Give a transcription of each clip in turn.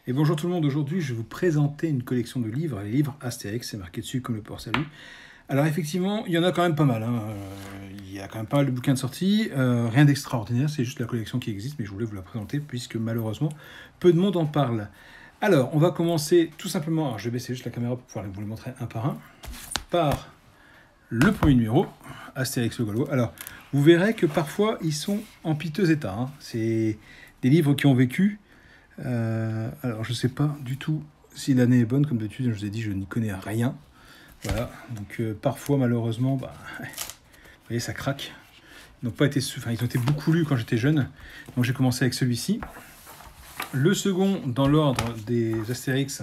Et bonjour tout le monde, aujourd'hui je vais vous présenter une collection de livres, les livres Astérix, c'est marqué dessus comme le port salut. Alors effectivement, il y en a quand même pas mal, il y a quand même pas mal de bouquins de sortie, rien d'extraordinaire, c'est juste la collection qui existe, mais je voulais vous la présenter puisque malheureusement peu de monde en parle. Alors on va commencer tout simplement, alors je vais baisser juste la caméra pour pouvoir vous les montrer un par un, par le premier numéro, Astérix le Gaulois. Alors vous verrez que parfois ils sont en piteux état, c'est des livres qui ont vécu. Alors je sais pas du tout si l'année est bonne, comme d'habitude je vous ai dit je n'y connais rien, voilà, donc parfois malheureusement vous voyez ça craque, ils n'ont pas été, enfin ils ont été beaucoup lus quand j'étais jeune, donc j'ai commencé avec celui-ci. Le second dans l'ordre des Astérix,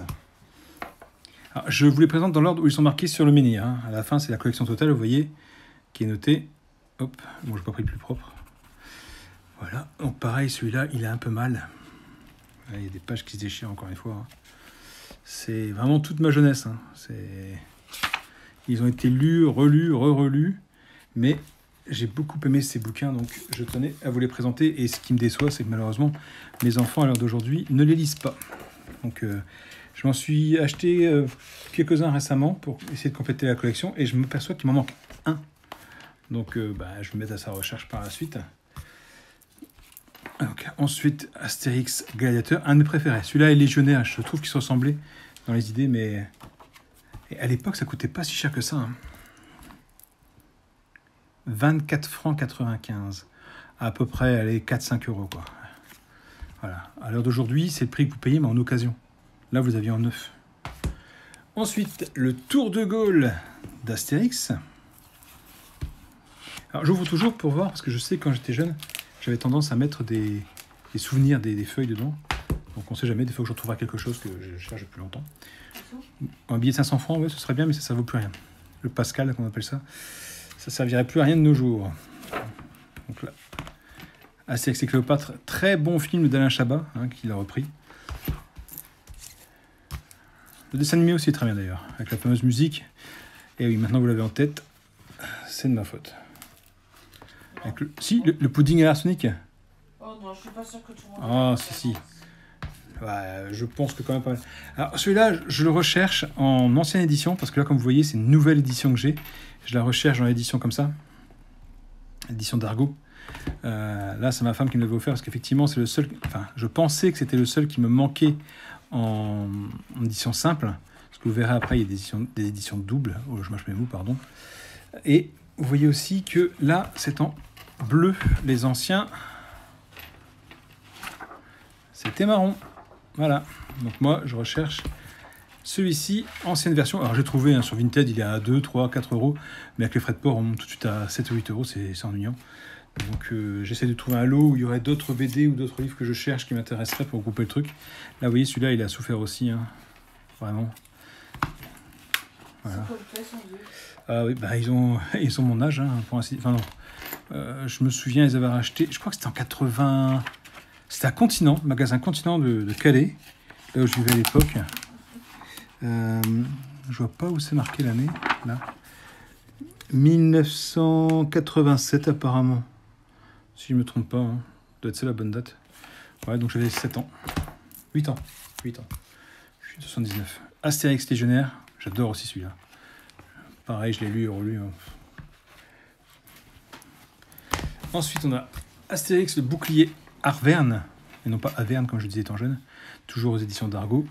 alors, je vous les présente dans l'ordre où ils sont marqués sur le menhir, à la fin c'est la collection totale, vous voyez, qui est notée, hop, bon j'ai pas pris le plus propre, voilà, donc pareil celui-là il est un peu mal. Il y a des pages qui se déchirent encore une fois. C'est vraiment toute ma jeunesse. Ils ont été lus, relus, re-relus. Mais j'ai beaucoup aimé ces bouquins, donc je tenais à vous les présenter. Et ce qui me déçoit, c'est que malheureusement, mes enfants, à l'heure d'aujourd'hui, ne les lisent pas. Donc je m'en suis acheté quelques-uns récemment pour essayer de compléter la collection. Et je me perçois qu'il m'en manque un. Donc je vais me mettre à sa recherche par la suite. Donc, ensuite, Astérix Gladiateur, un de mes préférés. Celui-là est légionnaire, je trouve qu'ils se ressemblaient dans les idées, mais et à l'époque, ça coûtait pas si cher que ça. 24 francs 95. À peu près, allez, 4-5 euros, quoi. Voilà. À l'heure d'aujourd'hui, c'est le prix que vous payez, mais en occasion. Là, vous aviez en neuf. Ensuite, le Tour de Gaulle d'Astérix. Alors, j'ouvre toujours pour voir, parce que je sais que quand j'étais jeune, j'avais tendance à mettre des souvenirs, des feuilles dedans. Donc on ne sait jamais, des fois que je retrouverai quelque chose que je cherche depuis longtemps. Un billet de 500 francs, ouais, ce serait bien, mais ça ne vaut plus rien. Le Pascal, qu'on appelle ça, ça ne servirait plus à rien de nos jours. Donc là, Astérix et Cléopâtre, très bon film d'Alain Chabat, qui l'a repris. Le dessin animé aussi est très bien d'ailleurs, avec la fameuse musique. Et oui, maintenant vous l'avez en tête, c'est de ma faute. Si, le pudding à l'arsenic. Oh non, je suis pas sûr que tout le monde... Ah, si. Ouais, je pense que quand même pas mal. Alors, celui-là, je le recherche en ancienne édition, parce que là, comme vous voyez, c'est une nouvelle édition que j'ai. Je la recherche dans l'édition comme ça. Édition d'Argo. Là, c'est ma femme qui me l'avait offert, parce qu'effectivement, c'est le seul... Enfin, je pensais que c'était le seul qui me manquait en édition simple. Parce que vous verrez après, il y a des éditions doubles. Oh, je mâche mes mots, pardon. Et vous voyez aussi que là, c'est en bleu, les anciens, c'était marron. Voilà. Donc moi, je recherche celui-ci, ancienne version. Alors j'ai trouvé sur Vinted, il est à 2, 3, 4 euros. Mais avec les frais de port, on monte tout de suite à 7 ou 8 euros. C'est ennuyant. Donc j'essaie de trouver un lot où il y aurait d'autres BD ou d'autres livres que je cherche qui m'intéresseraient pour couper le truc. Là, vous voyez, celui-là, il a souffert aussi. Vraiment. Voilà. Oui, ils ont mon âge, pour ainsi dire. Enfin non. Je me souviens, ils avaient racheté, je crois que c'était en 80... C'était à Continent, magasin Continent de Calais, là où je vivais à l'époque. Je vois pas où c'est marqué l'année, là. 1987 apparemment, si je me trompe pas, doit être ça la bonne date. Ouais, donc j'avais 7 ans. 8 ans. Je suis 79. Astérix Légionnaire, j'adore aussi celui-là. Pareil, je l'ai lu et relu. Ensuite, on a Astérix, le bouclier Arverne, et non pas Averne, comme je disais étant jeune, toujours aux éditions d'Argo.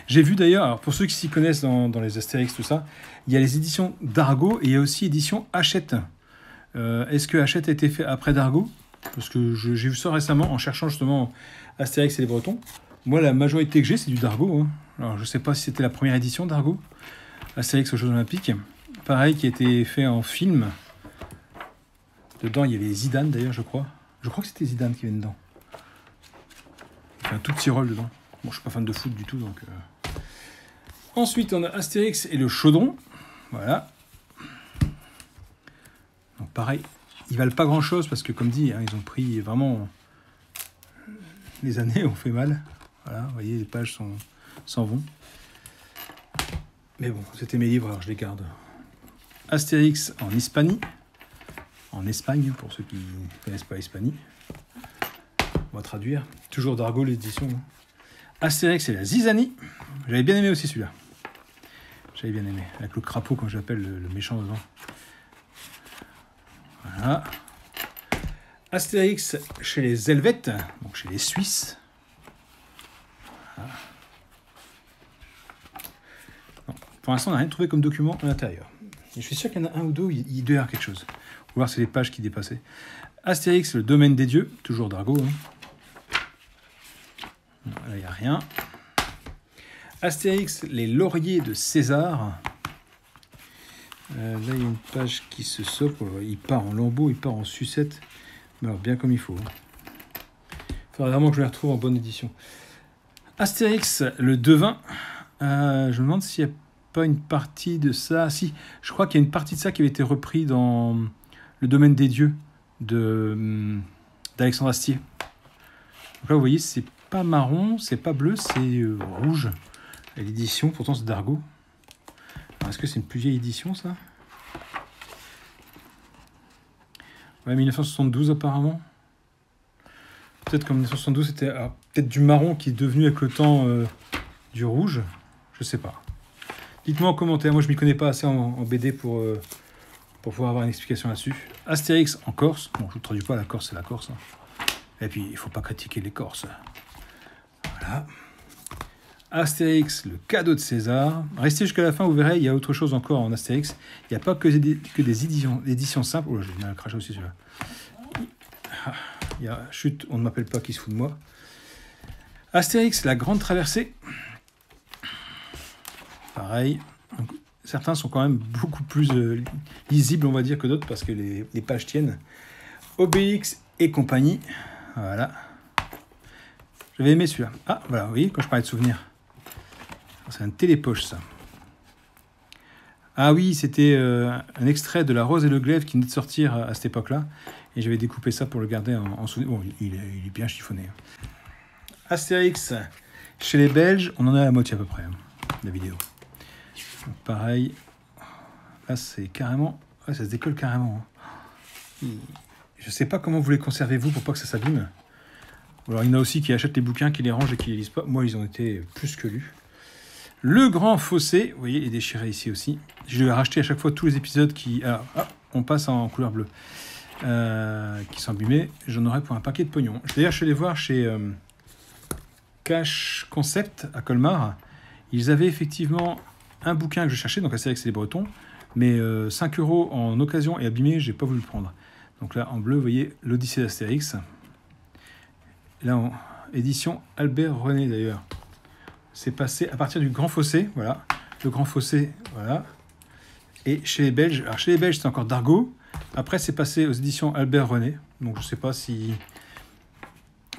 J'ai vu d'ailleurs, alors pour ceux qui s'y connaissent dans les Astérix, tout ça, il y a les éditions d'Argo et il y a aussi édition Hachette. Est-ce que Hachette a été fait après d'Argo? Parce que j'ai vu ça récemment en cherchant justement Astérix et les Bretons. Moi, la majorité que j'ai, c'est du d'Argo. Alors, je ne sais pas si c'était la première édition d'Argo, Astérix aux Jeux Olympiques. Pareil, qui a été fait en film. Dedans, il y avait Zidane, d'ailleurs, je crois. Je crois que c'était Zidane qui est dedans. Il fait un tout petit rôle dedans. Bon, je suis pas fan de foot du tout, donc... Ensuite, on a Astérix et le Chaudron. Voilà. Donc, pareil, ils valent pas grand-chose, parce que, comme dit, ils ont pris vraiment... Les années ont fait mal. Voilà, vous voyez, les pages s'en vont. Mais bon, c'était mes livres, alors je les garde. Astérix en Hispanie. En Espagne, pour ceux qui ne connaissent pas l'Hispanie. On va traduire. Toujours d'Argo, l'édition. Astérix et la Zizanie. J'avais bien aimé aussi celui-là. J'avais bien aimé. Avec le crapaud, comme j'appelle le méchant devant. Voilà. Astérix chez les Helvètes, donc chez les Suisses. Voilà. Non, pour l'instant, on n'a rien trouvé comme document à l'intérieur. Et je suis sûr qu'il y en a un ou deux, il doit y avoir quelque chose. On va voir si c'est les pages qui dépassaient. Astérix, le domaine des dieux, toujours Dargaud. Hein. Non, là, il n'y a rien. Astérix, les lauriers de César. Là, il y a une page qui se sauve. Il part en lambeaux, il part en sucette. Mais alors, bien comme il faut. Il faudrait vraiment que je les retrouve en bonne édition. Astérix, le devin. Je me demande s'il n'y a pas une partie de ça. Si, je crois qu'il y a une partie de ça qui avait été repris dans le domaine des dieux d'Alexandre Astier. Donc là, vous voyez, c'est pas marron, c'est pas bleu, c'est rouge. Et l'édition, pourtant, c'est Dargaud. Est-ce que c'est une plus vieille édition, ça? Ouais, 1972, apparemment. Peut-être qu'en 1972, c'était peut-être du marron qui est devenu, avec le temps, du rouge. Je sais pas. Dites-moi en commentaire. Moi, je m'y connais pas assez en BD pour pouvoir avoir une explication là-dessus. Astérix en Corse. Bon, je ne vous traduis pas, la Corse, c'est la Corse. Hein. Et puis, il faut pas critiquer les Corses. Voilà. Astérix, le cadeau de César. Restez jusqu'à la fin, vous verrez, il y a autre chose encore en Astérix. Il n'y a pas que des éditions simples. Oh là, j'ai bien craché aussi celui-là. Chut, on ne m'appelle pas, qui se fout de moi. Astérix, la grande traversée. Pareil. Donc, certains sont quand même beaucoup plus lisibles, on va dire, que d'autres, parce que les pages tiennent. Obélix et compagnie. Voilà. J'avais aimé celui-là. Ah, voilà, vous voyez, quand je parlais de souvenirs. C'est un télépoche, ça. Ah oui, c'était un extrait de La Rose et le Glaive qui venait de sortir à cette époque-là. Et j'avais découpé ça pour le garder en souvenir. Bon, il est bien chiffonné. Astérix, chez les Belges, on en a la moitié à peu près, la vidéo. Donc, pareil. Là, c'est carrément... Ouais, ça se décolle carrément. Hein. Je sais pas comment vous les conservez, vous, pour pas que ça s'abîme. Alors, il y en a aussi qui achètent les bouquins, qui les rangent et qui les lisent pas. Moi, ils ont été plus que lus. Le Grand Fossé, vous voyez, il est déchiré ici aussi. Je vais racheter à chaque fois tous les épisodes qui... Alors, on passe en couleur bleue. Qui sont abîmés. J'en aurais pour un paquet de pognon. D'ailleurs, je suis allé voir chez Cash Concept à Colmar. Ils avaient effectivement un bouquin que je cherchais, donc Astérix et les Bretons. Mais 5 € en occasion et abîmé, j'ai pas voulu le prendre. Donc là, en bleu, vous voyez l'Odyssée d'Astérix. Là, en édition Albert René, d'ailleurs. C'est passé à partir du Grand Fossé, voilà. Le Grand Fossé, voilà. Et chez les Belges, alors chez les Belges, c'est encore Dargaud. Après, c'est passé aux éditions Albert René. Donc, je ne sais pas si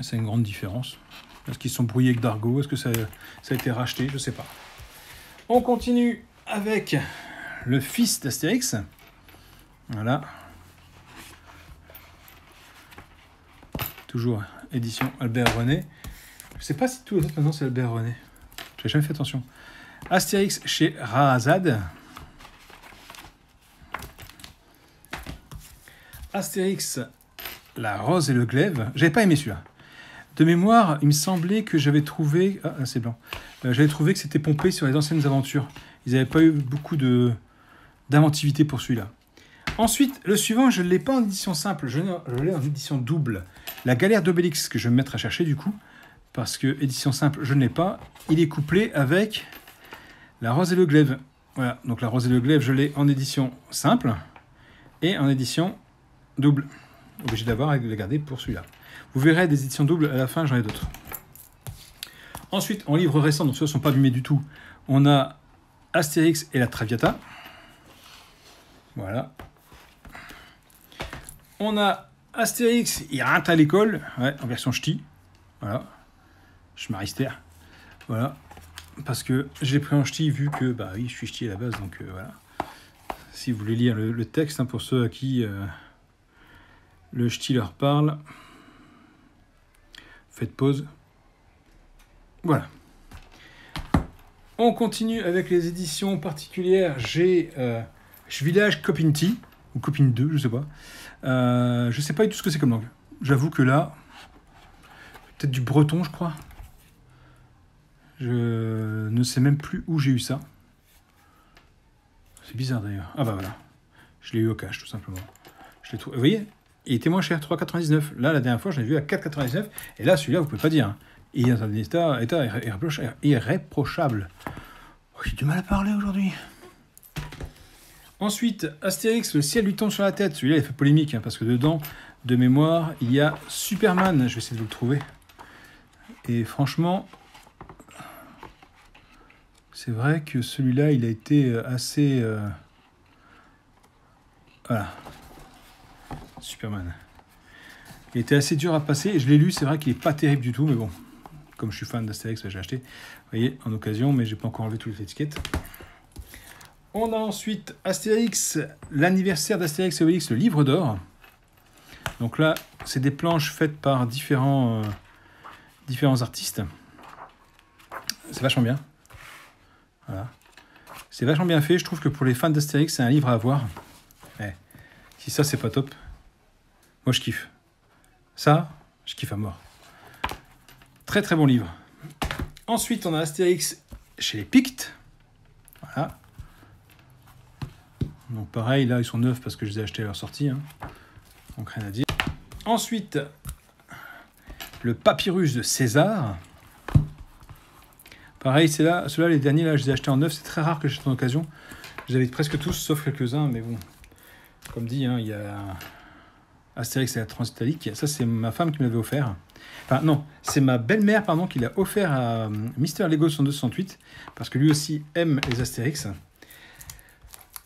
c'est une grande différence. Est-ce qu'ils sont brouillés avec Dargaud? Est-ce que ça a été racheté? Je ne sais pas. On continue avec le fils d'Astérix. Voilà. Toujours édition Albert René. Je ne sais pas si tous les autres maintenant c'est Albert René. Je n'ai jamais fait attention. Astérix chez Rahazad. Astérix, la Rose et le Glaive. J'avais pas aimé celui-là. De mémoire, il me semblait que j'avais trouvé... Ah, c'est blanc. J'avais trouvé que c'était pompé sur les anciennes aventures. Ils n'avaient pas eu beaucoup d'inventivité pour celui-là. Ensuite, le suivant, je ne l'ai pas en édition simple. Je l'ai en édition double. La galère d'Obélix, que je vais me mettre à chercher du coup. Parce que édition simple, je ne l'ai pas. Il est couplé avec la Rose et le Glaive. Voilà, donc la Rose et le Glaive, je l'ai en édition simple. Et en édition double. Obligé d'avoir et de la garder pour celui-là. Vous verrez des éditions doubles à la fin, j'en ai d'autres. Ensuite, en livre récent, donc ceux-là ne sont pas abîmés du tout, on a Astérix et la Traviata. Voilà. On a Astérix, il rentre à l'école, ouais, en version ch'ti. Voilà. Schmarister. Voilà. Parce que j'ai pris en ch'ti vu que, bah oui, je suis ch'ti à la base, donc voilà. Si vous voulez lire le texte, hein, pour ceux à qui le ch'ti leur parle, faites pause. Voilà. On continue avec les éditions particulières. J'ai Village Copinti, ou Copine 2, je sais pas. Je sais pas du tout ce que c'est comme langue. J'avoue que là, peut-être du breton, je crois. Je ne sais même plus où j'ai eu ça. C'est bizarre d'ailleurs. Ah bah voilà. Je l'ai eu au cash, tout simplement. Je l'ai trouvé. Vous voyez, il était moins cher, 3,99. Là, la dernière fois, je l'ai vu à 4,99. Et là, celui-là, vous ne pouvez pas dire. Hein. Il est dans un état irréprochable. Oh, j'ai du mal à parler aujourd'hui. Ensuite, Astérix, le ciel lui tombe sur la tête. Celui-là, il fait polémique, hein, parce que dedans, de mémoire, il y a Superman. Je vais essayer de vous le trouver. Et franchement, c'est vrai que celui-là, il a été assez... Voilà. Superman. Il était assez dur à passer. Je l'ai lu, c'est vrai qu'il n'est pas terrible du tout, mais bon. Comme je suis fan d'Astérix, j'ai acheté. Vous voyez, en occasion, mais j'ai pas encore enlevé toutes les étiquettes. On a ensuite Astérix, l'anniversaire d'Astérix et Obélix, le livre d'or. Donc là, c'est des planches faites par différents artistes. C'est vachement bien. Voilà. C'est vachement bien fait. Je trouve que pour les fans d'Astérix, c'est un livre à avoir. Ouais. Si ça, c'est pas top, moi je kiffe. Ça, je kiffe à mort. Très très bon livre. Ensuite, on a Astérix chez les Pictes. Voilà. Donc pareil, là ils sont neufs parce que je les ai achetés à leur sortie. Hein. Donc rien à dire. Ensuite, le Papyrus de César. Pareil, c'est là, ceux-là, les derniers, là, je les ai achetés en neuf. C'est très rare que j'achète en occasion. Je les avais presque tous, sauf quelques-uns, mais bon. Comme dit, hein, il y a Astérix et la Transitalique. Ça, c'est ma femme qui me l'avait offert. Enfin, non, c'est ma belle-mère, pardon, qui l'a offert à Mister Lego 102-108, parce que lui aussi aime les Astérix.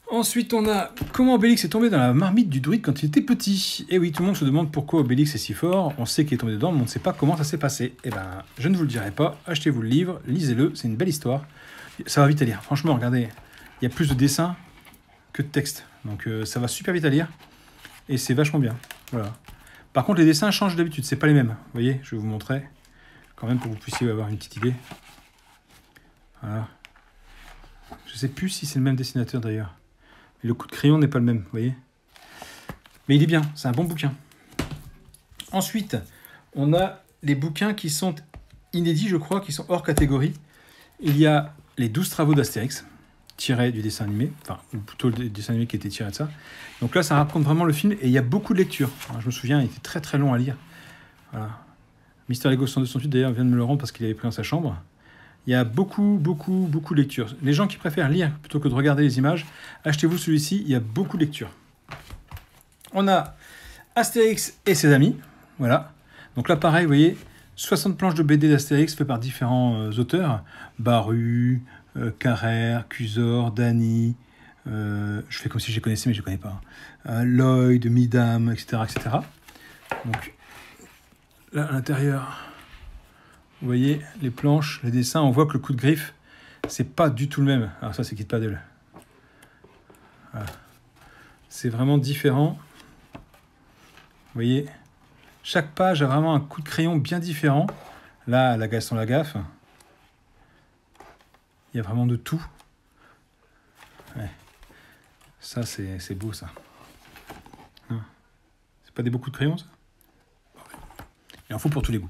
Ensuite, on a comment Obélix est tombé dans la marmite du druide quand il était petit. Et oui, tout le monde se demande pourquoi Obélix est si fort. On sait qu'il est tombé dedans, mais on ne sait pas comment ça s'est passé. Eh ben, je ne vous le dirai pas. Achetez-vous le livre, lisez-le, c'est une belle histoire. Ça va vite à lire. Franchement, regardez, il y a plus de dessins que de texte. Donc, ça va super vite à lire. Et c'est vachement bien. Voilà. Par contre, les dessins changent d'habitude. C'est pas les mêmes. Vous voyez, je vais vous montrer quand même pour que vous puissiez avoir une petite idée. Voilà. Je ne sais plus si c'est le même dessinateur d'ailleurs. Et le coup de crayon n'est pas le même, vous voyez. Mais il est bien, c'est un bon bouquin. Ensuite, on a les bouquins qui sont inédits, je crois, qui sont hors catégorie. Il y a les 12 travaux d'Astérix, tirés du dessin animé, enfin, ou plutôt le dessin animé qui était tiré de ça. Donc là, ça raconte vraiment le film, et il y a beaucoup de lectures. Alors, je me souviens, il était très très long à lire. Voilà. Mister Lego 102-108, d'ailleurs, vient de me le rendre parce qu'il avait pris dans sa chambre. Il y a beaucoup de lectures. Les gens qui préfèrent lire plutôt que de regarder les images, achetez-vous celui-ci, il y a beaucoup de lectures. On a Astérix et ses amis, voilà. Donc là, pareil, vous voyez, 60 planches de BD d'Astérix faites par différents auteurs. Barru, Carrère, Cusor, Dany, je fais comme si je les connaissais, mais je ne les connais pas. Lloyd, Midam, etc., etc. Donc là, à l'intérieur... Vous voyez, les planches, les dessins, on voit que le coup de griffe, c'est pas du tout le même. Alors ça, c'est Kid Paddle. Voilà. C'est vraiment différent. Vous voyez, chaque page a vraiment un coup de crayon bien différent. Là, la Gaston Lagaffe. Il y a vraiment de tout. Ouais. Ça, c'est beau, ça. Hein. C'est pas des beaux coups de crayon, ça? Il en faut pour tous les goûts.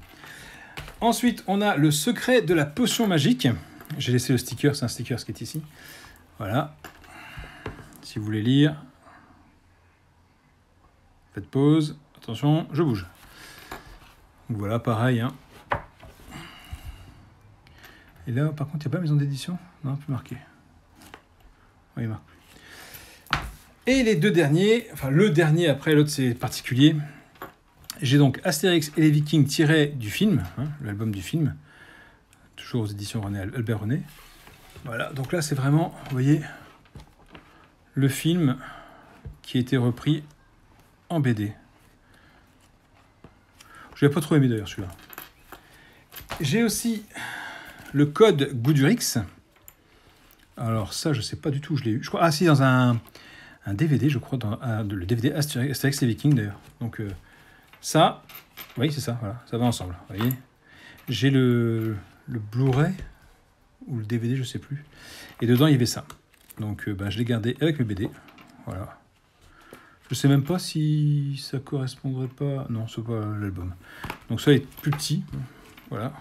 Ensuite, on a le secret de la potion magique. J'ai laissé le sticker, c'est un sticker qui est ici. Voilà. Si vous voulez lire, faites pause. Attention, je bouge. Donc voilà, pareil. Hein. Et là, par contre, il n'y a pas maison d'édition? Non, plus marqué. Oui, il marque. Et les deux derniers, enfin le dernier après, l'autre c'est particulier. J'ai donc Astérix et les Vikings tirés du film, hein, l'album du film, toujours aux éditions Albert René. Voilà, donc là c'est vraiment, vous voyez, le film qui a été repris en BD. Je l'ai pas trop aimé d'ailleurs celui-là. J'ai aussi le code Goudurix. Alors ça je sais pas du tout où je l'ai eu. Je crois, ah si, dans un DVD je crois, dans le DVD Astérix et les Vikings d'ailleurs. Donc... ça, oui, c'est ça, voilà, ça va ensemble, vous voyez. J'ai le Blu-ray, ou le DVD, je sais plus, et dedans, il y avait ça. Donc, je l'ai gardé avec mes BD, voilà. Je sais même pas si ça correspondrait pas... Non, c'est pas l'album. Donc, ça est plus petit, voilà.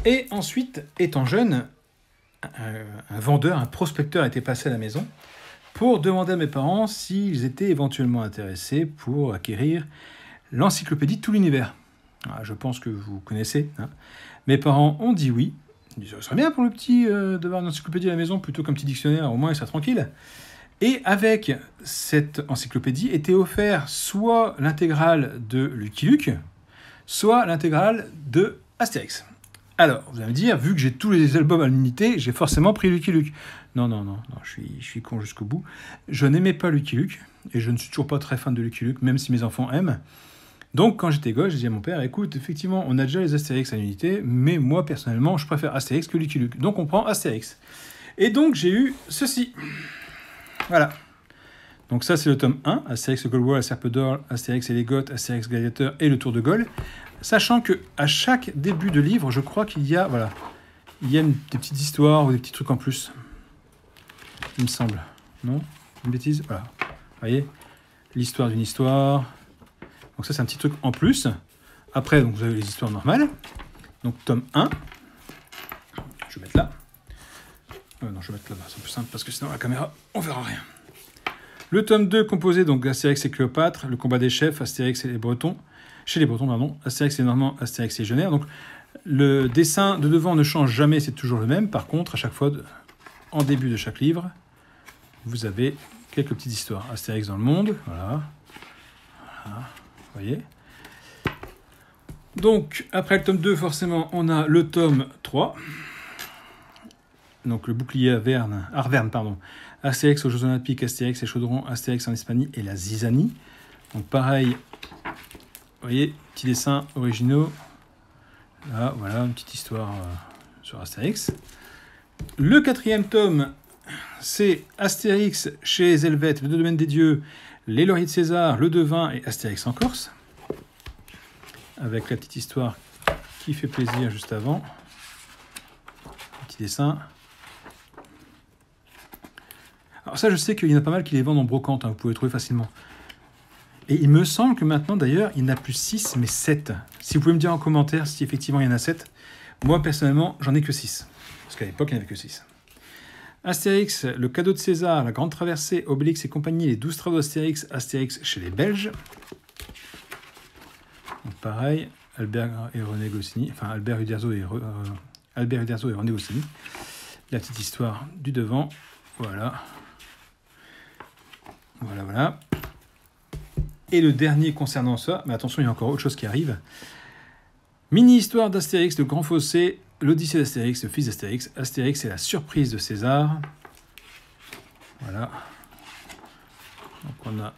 Et ensuite, étant jeune, un vendeur, un prospecteur était passé à la maison pour demander à mes parents s'ils étaient éventuellement intéressés pour acquérir l'encyclopédie de tout l'univers. Je pense que vous connaissez. Hein. Mes parents ont dit oui. Ils disent, ce serait bien pour le petit d'avoir une encyclopédie à la maison plutôt qu'un petit dictionnaire, au moins il sera tranquille. Et avec cette encyclopédie était offert soit l'intégrale de Lucky Luke, soit l'intégrale de Astérix. Alors, vous allez me dire, vu que j'ai tous les albums à l'unité, j'ai forcément pris Lucky Luke. Non, je suis con jusqu'au bout. Je n'aimais pas Lucky Luke, et je ne suis toujours pas très fan de Lucky Luke, même si mes enfants aiment. Donc, quand j'étais gosse, j'ai dit à mon père, écoute, effectivement, on a déjà les Astérix à l'unité, mais moi, personnellement, je préfère Astérix que Lucky Luke. Donc, on prend Astérix. Et donc, j'ai eu ceci. Voilà. Donc ça, c'est le tome 1, Astérix le Gaulois, la Serpe d'Or, Astérix et les Goths, Astérix Gladiateur et le Tour de Gaulle. Sachant qu'à chaque début de livre, je crois qu'il y a, voilà, il y a des petites histoires ou des petits trucs en plus. Il me semble. Non? Une bêtise? Voilà. Vous voyez? L'histoire d'une histoire. Donc ça, c'est un petit truc en plus. Après, donc, vous avez les histoires normales. Donc tome 1. Je vais mettre là. Non, je vais mettre là-bas, c'est plus simple parce que sinon la caméra, on verra rien. Le tome 2 composé donc d'Astérix et Cléopâtre, le combat des chefs, Astérix et les Bretons, chez les Bretons, pardon, Astérix et les Normands, Astérix et les Legionnaires. Donc le dessin de devant ne change jamais, c'est toujours le même. Par contre, à chaque fois, en début de chaque livre, vous avez quelques petites histoires. Astérix dans le monde, voilà. Voilà, vous voyez. Donc, après le tome 2, forcément, on a le tome 3. Donc le bouclier Arverne, pardon. Astérix aux Jeux Olympiques, Astérix et Chaudron, Astérix en Hispanie et la Zizanie. Donc pareil, vous voyez, petits dessins originaux. Là, voilà, une petite histoire sur Astérix. Le 4e tome, c'est Astérix chez les Helvètes, le domaine des dieux, les lauriers de César, le devin et Astérix en Corse. Avec la petite histoire qui fait plaisir juste avant. Petit dessin. Alors ça, je sais qu'il y en a pas mal qui les vendent en brocante, hein, vous pouvez les trouver facilement. Et il me semble que maintenant, d'ailleurs, il n'y en a plus 6, mais 7. Si vous pouvez me dire en commentaire si effectivement il y en a 7. Moi, personnellement, j'en ai que 6. Parce qu'à l'époque, il n'y en avait que 6. Astérix, le cadeau de César, la grande traversée, Obélix et compagnie, les 12 travaux d'Astérix, Astérix chez les Belges. Donc pareil, Albert et René Goscinny, enfin Albert Uderzo et René Goscinny. La petite histoire du devant, voilà. Voilà. Et le dernier concernant ça, mais attention, il y a encore autre chose qui arrive. Mini-histoire d'Astérix, le grand fossé, l'Odyssée d'Astérix, le fils d'Astérix, Astérix et la surprise de César. Voilà. Donc on a...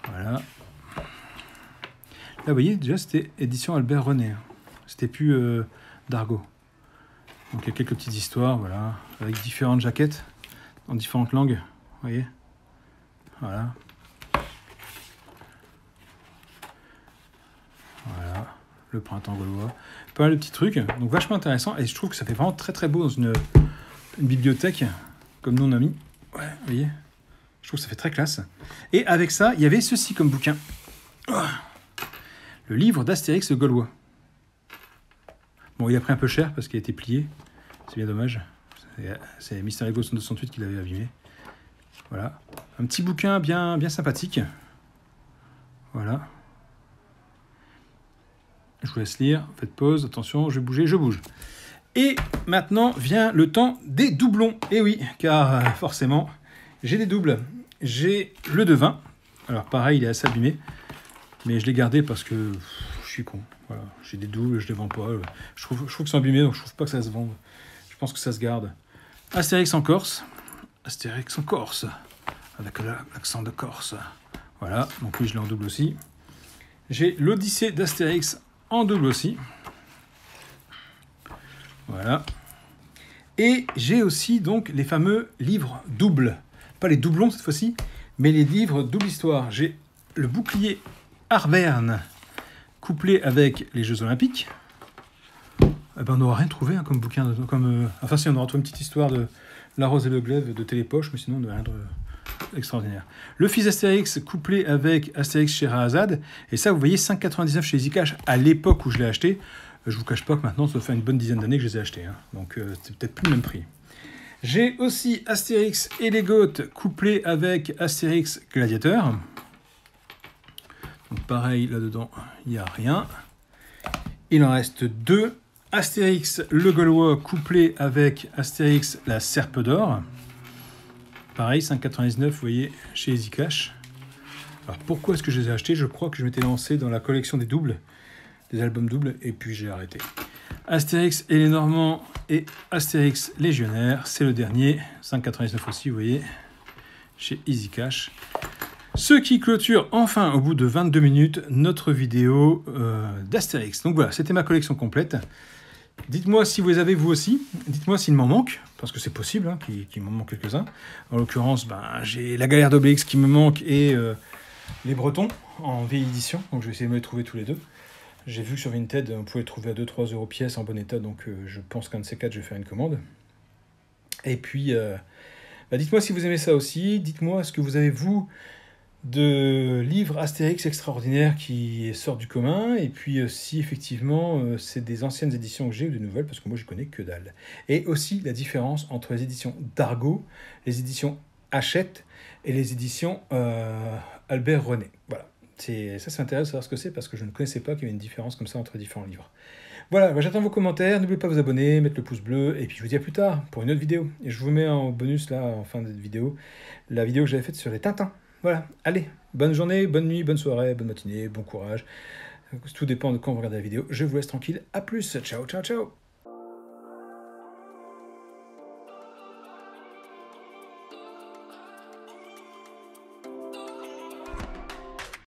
Voilà. Là, vous voyez, déjà, c'était édition Albert René. C'était plus d'Argo. Donc il y a quelques petites histoires, voilà, avec différentes jaquettes, en différentes langues, vous voyez. Voilà. Voilà, le printemps gaulois. Pas mal de petits trucs, donc vachement intéressant, et je trouve que ça fait vraiment très très beau dans une bibliothèque, comme nous on a mis. Ouais, vous voyez. Je trouve que ça fait très classe. Et avec ça, il y avait ceci comme bouquin. Le livre d'Astérix le Gaulois. Bon, il a pris un peu cher parce qu'il a été plié. C'est bien dommage. C'est Mister Ego 268 qui l'avait abîmé. Voilà. Un petit bouquin bien sympathique. Voilà. Je vous laisse lire. Faites pause. Attention, je vais bouger, je bouge. Et maintenant vient le temps des doublons. Et oui, car forcément, j'ai des doubles. J'ai le devin. Alors pareil, il est assez abîmé. Mais je l'ai gardé parce que je suis con. Voilà. J'ai des doubles, je les vends pas. Je trouve qu'ils sont abîmés, donc je trouve pas que ça se vende. Je pense que ça se garde. Astérix en Corse. Astérix en Corse. Avec l'accent de Corse. Voilà, donc lui je l'ai en double aussi. J'ai l'Odyssée d'Astérix en double aussi. Voilà. Et j'ai aussi donc les fameux livres doubles. Pas les doublons cette fois-ci, mais les livres double histoire. J'ai le bouclier Arverne couplé avec les Jeux Olympiques. Eh ben, on n'aura rien trouvé hein, comme bouquin. Enfin si, on aura trouvé une petite histoire de La Rose et le Glaive de Télépoche, mais sinon on n'a rien extraordinaire. Le fils d'Astérix couplé avec Astérix Scheherazade. Et ça, vous voyez, 5,99 chez EasyCash à l'époque où je l'ai acheté. Je vous cache pas que maintenant, ça fait une bonne dizaine d'années que je les ai achetés. Hein. Donc, c'est peut-être plus le même prix. J'ai aussi Astérix et les Goths couplés avec Astérix Gladiateur. Donc, pareil, là-dedans, il n'y a rien. Il en reste 2. Astérix le Gaulois couplé avec Astérix la Serpe d'Or. Pareil, 5,99, vous voyez, chez EasyCash. Alors pourquoi est-ce que je les ai achetés? Je crois que je m'étais lancé dans la collection des doubles, des albums doubles, et puis j'ai arrêté. Astérix et les Normands et Astérix Légionnaire, c'est le dernier, 5,99 aussi, vous voyez, chez EasyCash. Ce qui clôture enfin, au bout de 22 minutes, notre vidéo d'Astérix. Donc voilà, c'était ma collection complète. Dites-moi si vous les avez vous aussi, dites-moi s'il m'en manque, parce que c'est possible hein, qu'il m'en manque quelques-uns. En l'occurrence, j'ai la galère d'Obélix qui me manque et les Bretons en vieille édition, donc je vais essayer de me les trouver tous les deux. J'ai vu que sur Vinted, on pouvait les trouver à 2-3 € pièce en bon état, donc je pense qu'un de ces quatre, je vais faire une commande. Et puis, dites-moi si vous aimez ça aussi, dites-moi ce que vous avez vous de livres Astérix extraordinaires qui sortent du commun, et puis si effectivement c'est des anciennes éditions que j'ai ou des nouvelles, parce que moi je connais que dalle. Et aussi la différence entre les éditions d'Argo, les éditions Hachette et les éditions Albert René. Voilà, ça m'intéresse de savoir ce que c'est, parce que je ne connaissais pas qu'il y avait une différence comme ça entre différents livres. Voilà, j'attends vos commentaires, n'oubliez pas de vous abonner, mettre le pouce bleu, et puis je vous dis à plus tard pour une autre vidéo. Et je vous mets en bonus là, en fin de vidéo, la vidéo que j'avais faite sur les Tintins. Voilà, allez, bonne journée, bonne nuit, bonne soirée, bonne matinée, bon courage. Tout dépend de quand vous regardez la vidéo. Je vous laisse tranquille. À plus. Ciao, ciao, ciao.